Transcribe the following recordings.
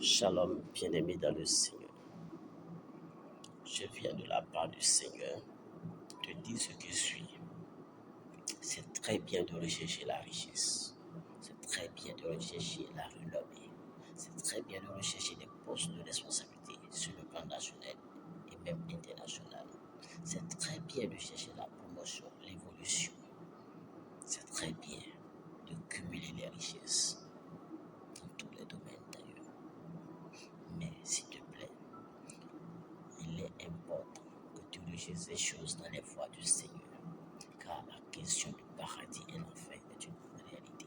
Shalom, bien-aimé dans le Seigneur. Je viens de la part du Seigneur te dire ce que je suis. C'est très bien de rechercher la richesse. C'est très bien de rechercher la renommée. C'est très bien de rechercher des postes de responsabilité sur le plan national et même international. C'est très bien de chercher la promotion, l'évolution. C'est très bien de cumuler les richesses dans tous les domaines d'ailleurs. Mais s'il te plaît, il est important que tu recherches ces choses dans les voies du Seigneur, car la question du paradis et l'enfer est une réalité.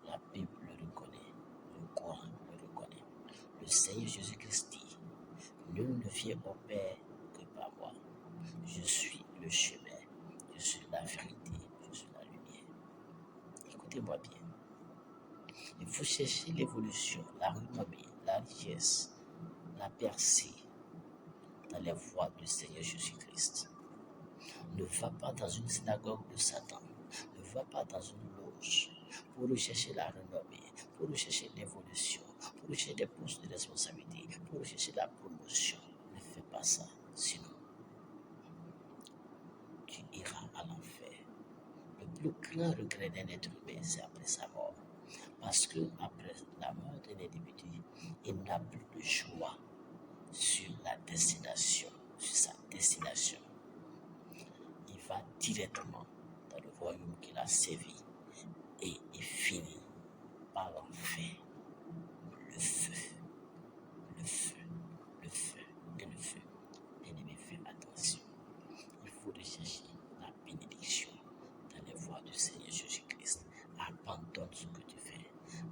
La Bible le reconnaît, le Coran le reconnaît. Le Seigneur Jésus-Christ dit, nul ne vient au Père que par moi. Je suis le chemin, je suis la vérité, je suis la lumière. Écoutez-moi bien. Il faut chercher l'évolution, la renommée, la richesse, la percée dans les voies du Seigneur Jésus-Christ. Ne va pas dans une synagogue de Satan. Ne va pas dans une loge pour rechercher la renommée, pour rechercher l'évolution, pour rechercher des postes de responsabilité, pour rechercher la promotion. Ne fais pas ça, sinon tu iras à l'enfer. Le plus grand regret d'un être humain, c'est après sa mort. Parce que après la mort d'un individu, il n'a plus de choix sur la destination, sur sa destination. Il va directement dans le royaume qu'il a servi et il finit par l'enfer. Le feu, le feu, le feu et le feu. Bien-aimé, fais attention. Il faut rechercher la bénédiction dans les voies du Seigneur Jésus-Christ. Abandonne ce que tu fais.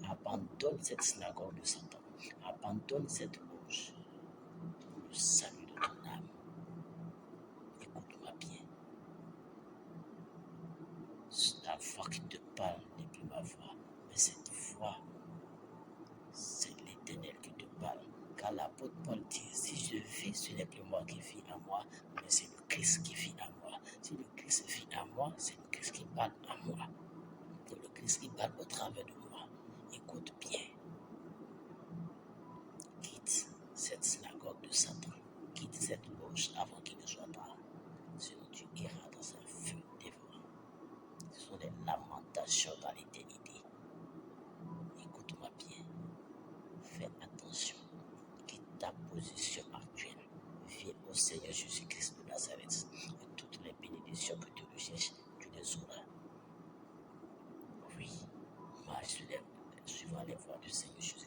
Abandonne cette synagogue de Satan. Abandonne cette loge pour le salut de ton âme. Écoute-moi bien. La voix qui te parle n'est plus ma voix, mais cette voix, c'est l'Éternel qui te parle. Car l'apôtre Paul dit, si je vis, ce n'est plus moi qui vis à moi, mais c'est le Christ qui vit à moi. Si le Christ vit à moi, c'est le Christ qui parle à moi. C'est le Christ qui parle au travers de moi. Écoute bien. Quitte cette synagogue de Satan. Quitte cette loge avant qu'il ne soit tard. Sinon tu iras dans un feu dévorant. Ce sont des lamentations dans l'éternité. Écoute-moi bien. Fais attention. Quitte ta position actuelle. Viens au Seigneur Jésus-Christ de Nazareth. Et toutes les bénédictions que tu recherches, tu les auras. Oui. Marche suivant les voies du Seigneur Jésus-Christ.